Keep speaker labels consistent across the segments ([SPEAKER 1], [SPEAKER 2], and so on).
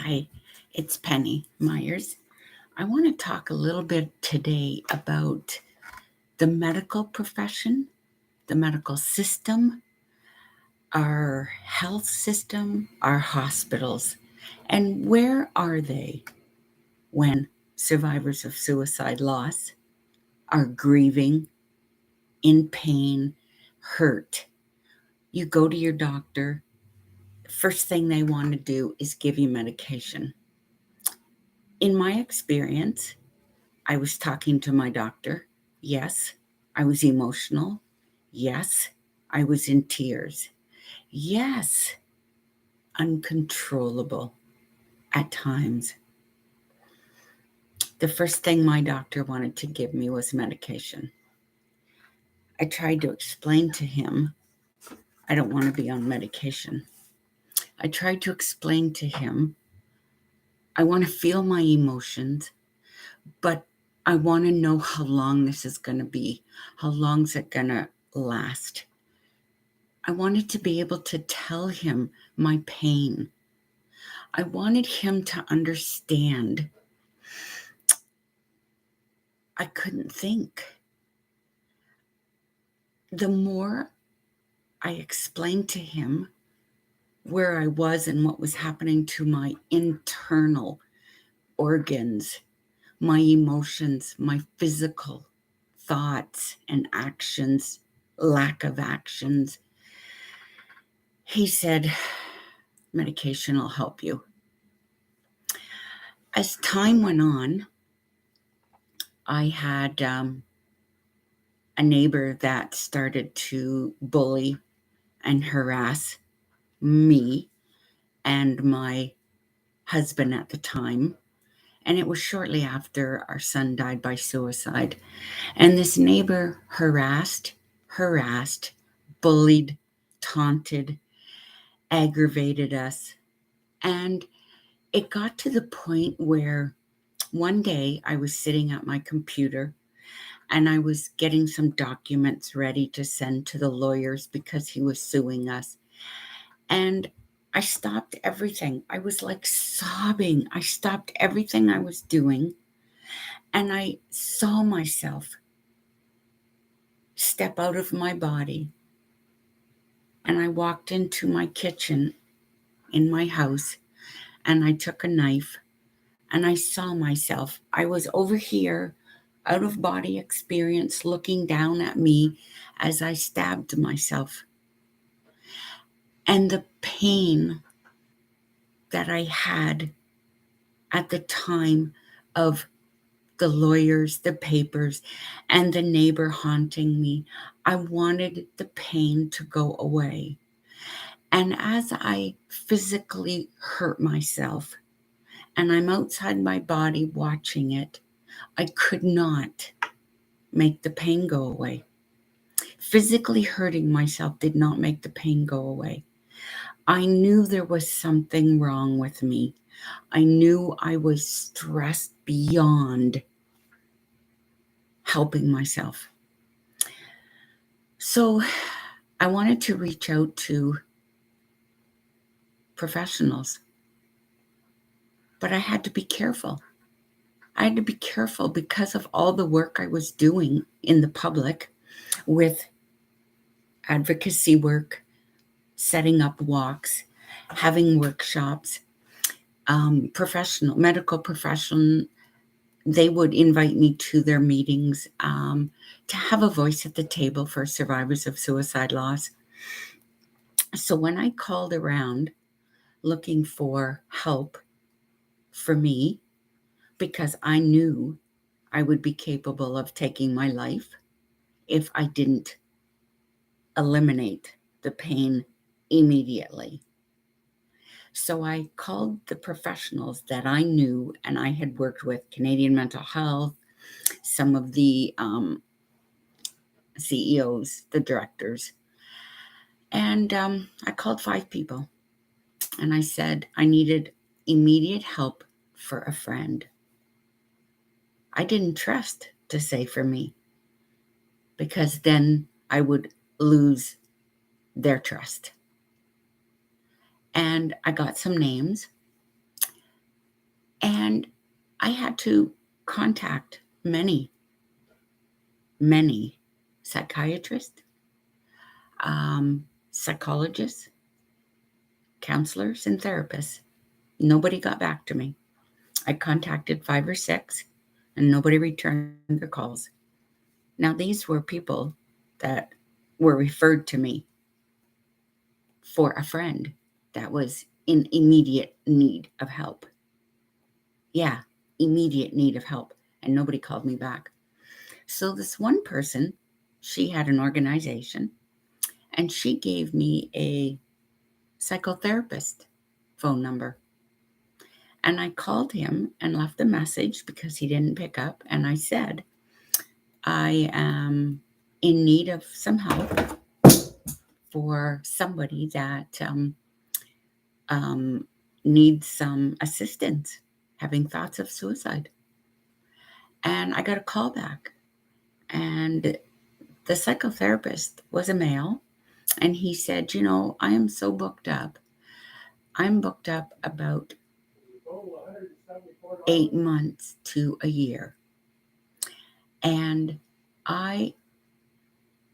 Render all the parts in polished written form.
[SPEAKER 1] Hi, it's Penny Myers. I want to talk a little bit today about the medical profession, the medical system, our health system, our hospitals, and where are they when survivors of suicide loss are grieving, in pain, hurt. You go to your doctor, first thing they want to do is give you medication. In my experience, I was talking to my doctor. Yes, I was emotional. Yes, I was in tears. Yes, uncontrollable at times. The first thing my doctor wanted to give me was medication. I tried to explain to him, I don't want to be on medication. I tried to explain to him, I want to feel my emotions, but I want to know how long this is going to be. How long is it going to last? I wanted to be able to tell him my pain. I wanted him to understand. I couldn't think. The more I explained to him where I was and what was happening to my internal organs, my emotions, my physical thoughts and actions, lack of actions, he said, medication will help you. As time went on, I had a neighbor that started to bully and harass me and my husband at the time. And it was shortly after our son died by suicide. And this neighbor harassed, bullied, taunted, aggravated us. And it got to the point where one day I was sitting at my computer and I was getting some documents ready to send to the lawyers because he was suing us. And I stopped everything. I was like sobbing. I stopped everything I was doing. And I saw myself step out of my body. And I walked into my kitchen in my house and I took a knife and I saw myself. I was over here, out of body experience, looking down at me as I stabbed myself. And the pain that I had at the time of the lawyers, the papers, and the neighbor haunting me, I wanted the pain to go away. And as I physically hurt myself, and I'm outside my body watching it, I could not make the pain go away. Physically hurting myself did not make the pain go away. I knew there was something wrong with me. I knew I was stressed beyond helping myself. So I wanted to reach out to professionals, but I had to be careful. I had to be careful because of all the work I was doing in the public with advocacy work, setting up walks, having workshops, medical profession. They would invite me to their meetings to have a voice at the table for survivors of suicide loss. So when I called around looking for help for me, because I knew I would be capable of taking my life if I didn't eliminate the pain immediately. So I called the professionals that I knew and I had worked with, Canadian Mental Health, some of the CEOs, the directors. And I called 5 people and I said I needed immediate help for a friend. I didn't trust to say for me because then I would lose their trust. And I got some names And I had to contact many psychiatrists, psychologists, counselors, and therapists. Nobody got back to me. I contacted 5 or 6, and nobody returned their calls. Now, these were people that were referred to me for a friend that was in immediate need of help. Yeah, immediate need of help. And nobody called me back. So this one person, she had an organization, and she gave me a psychotherapist phone number. And I called him and left a message because he didn't pick up. And I said, I am in need of some help for somebody that um, needs some assistance having thoughts of suicide. And I got a call back. And the psychotherapist was a male. And he said, I am so booked up. I'm booked up about 8 months to a year. And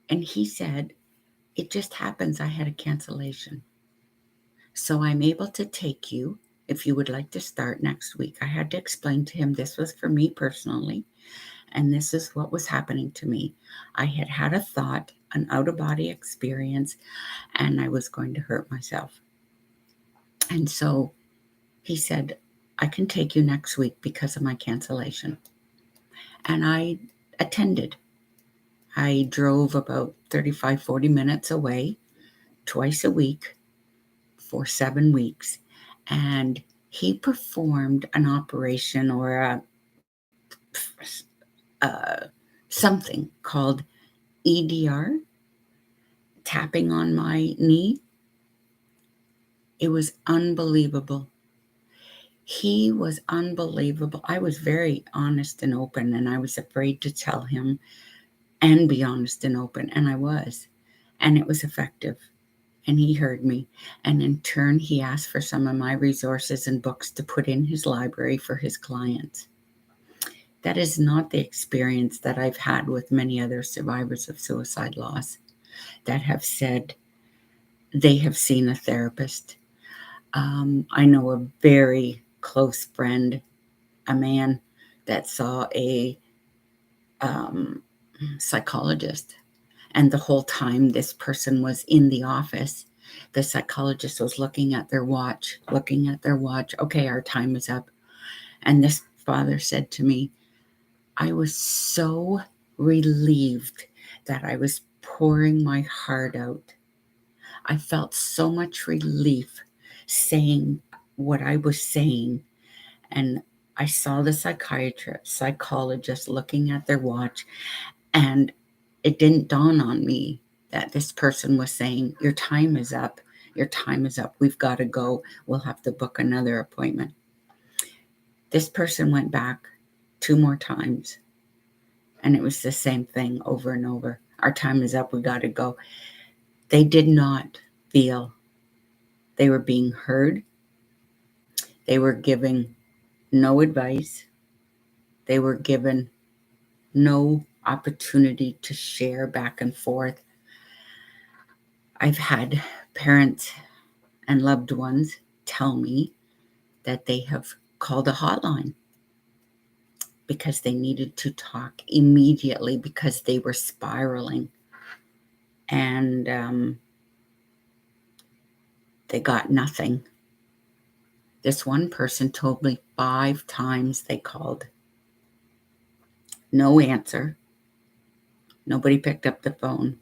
[SPEAKER 1] he said, it just happens I had a cancellation. So I'm able to take you if you would like to start next week. I had to explain to him this was for me personally, and this is what was happening to me. I had had a thought, an out-of-body experience, and I was going to hurt myself. And so he said, I can take you next week because of my cancellation. And I attended. I drove about 35, 40 minutes away twice a week for 7 weeks. And he performed an operation or something called EDR, tapping on my knee. It was unbelievable. He was unbelievable. I was very honest and open, and I was afraid to tell him and be honest and open, and I was. And it was effective. And he heard me. And in turn, he asked for some of my resources and books to put in his library for his clients. That is not the experience that I've had with many other survivors of suicide loss that have said they have seen a therapist. I know a very close friend, a man that saw a psychologist. And the whole time this person was in the office, the psychologist was looking at their watch. Okay, our time is up. And this father said to me, I was so relieved that I was pouring my heart out. I felt so much relief saying what I was saying. And I saw the psychologist looking at their watch, and it didn't dawn on me that this person was saying, your time is up. Your time is up. We've got to go. We'll have to book another appointment. This person went back 2 more times, and it was the same thing over and over. Our time is up. We got to go. They did not feel they were being heard. They were given no advice. They were given no opportunity to share back and forth. I've had parents and loved ones tell me that they have called a hotline because they needed to talk immediately because they were spiraling. And they got nothing. This one person told me 5 times they called. No answer. Nobody picked up the phone.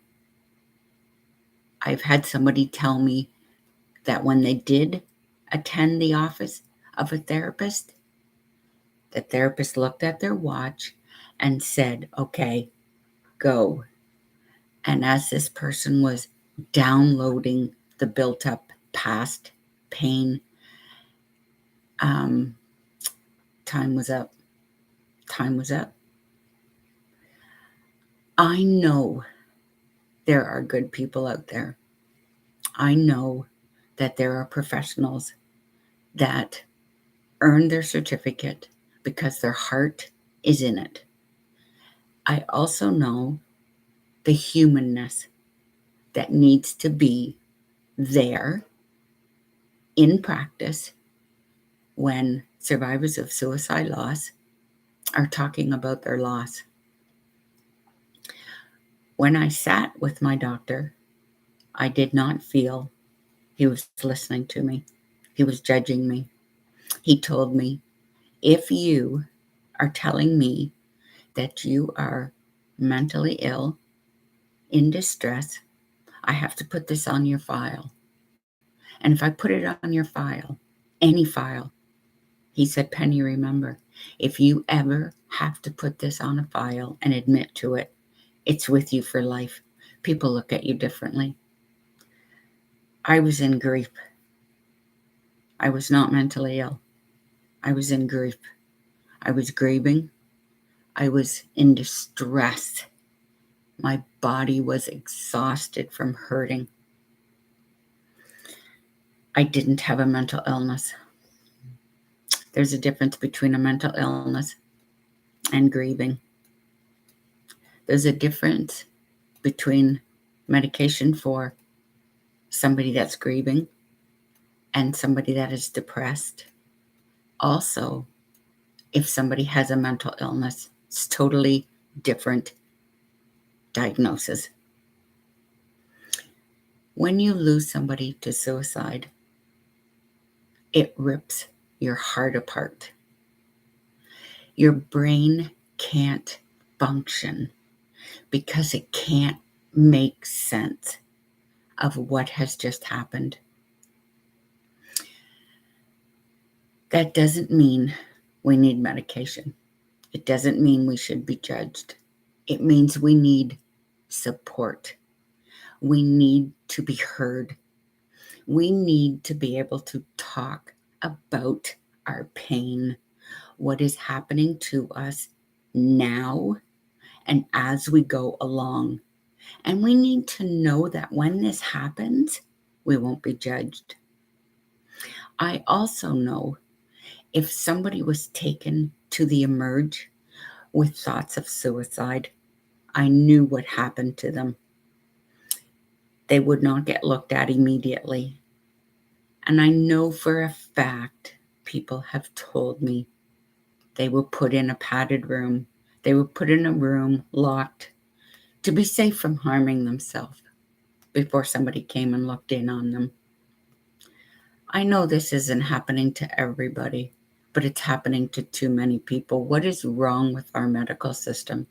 [SPEAKER 1] I've had somebody tell me that when they did attend the office of a therapist, the therapist looked at their watch and said, okay, go. And as this person was downloading the built up past pain, time was up. Time was up. I know there are good people out there. I know that there are professionals that earned their certificate because their heart is in it. I also know the humanness that needs to be there in practice when survivors of suicide loss are talking about their loss. When I sat with my doctor, I did not feel he was listening to me. He was judging me. He told me, if you are telling me that you are mentally ill, in distress, I have to put this on your file. And if I put it on your file, any file, he said, Penny, remember, if you ever have to put this on a file and admit to it, it's with you for life. People look at you differently. I was in grief. I was not mentally ill. I was in grief. I was grieving. I was in distress. My body was exhausted from hurting. I didn't have a mental illness. There's a difference between a mental illness and grieving. There's a difference between medication for somebody that's grieving and somebody that is depressed. Also, if somebody has a mental illness, it's totally different diagnosis. When you lose somebody to suicide, it rips your heart apart. Your brain can't function because it can't make sense of what has just happened. That doesn't mean we need medication. It doesn't mean we should be judged. It means we need support. We need to be heard. We need to be able to talk about our pain, what is happening to us now and as we go along. And we need to know that when this happens, we won't be judged. I also know if somebody was taken to the emerge with thoughts of suicide, I knew what happened to them. They would not get looked at immediately. And I know for a fact people have told me they were put in a padded room. They were put in a room locked to be safe from harming themselves before somebody came and looked in on them. I know this isn't happening to everybody, but it's happening to too many people. What is wrong with our medical system?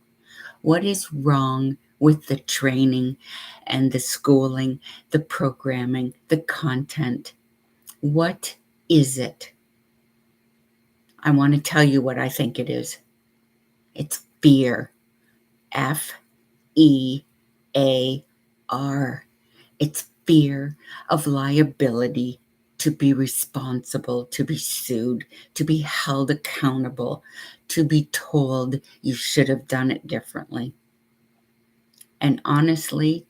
[SPEAKER 1] What is wrong with the training and the schooling, the programming, the content? What is it? I want to tell you what I think it is. It's fear. F-E-A-R. It's fear of liability, to be responsible, to be sued, to be held accountable, to be told you should have done it differently. And honestly,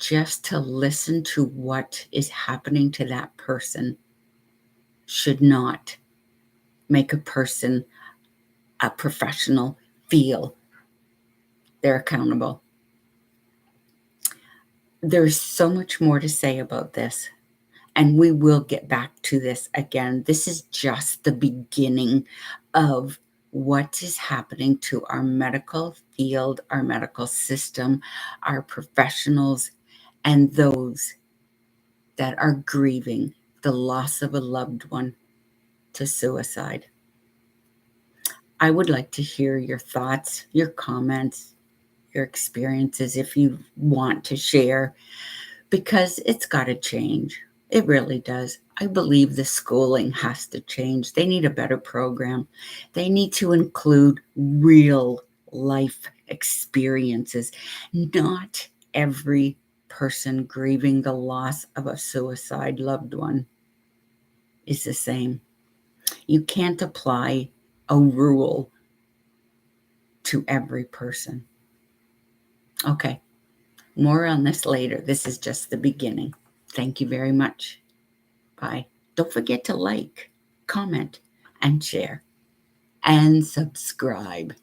[SPEAKER 1] just to listen to what is happening to that person should not make a person, a professional, feel they're accountable. There's so much more to say about this, and we will get back to this again. This is just the beginning of what is happening to our medical field, our medical system, our professionals, and those that are grieving the loss of a loved one to suicide. I would like to hear your thoughts, your comments, your experiences if you want to share, because it's got to change. It really does. I believe the schooling has to change. They need a better program. They need to include real life experiences. Not every person grieving the loss of a suicide loved one is the same. You can't apply a rule to every person. Okay, more on this later. This is just the beginning. Thank you very much. Bye. Don't forget to like, comment, and share and subscribe.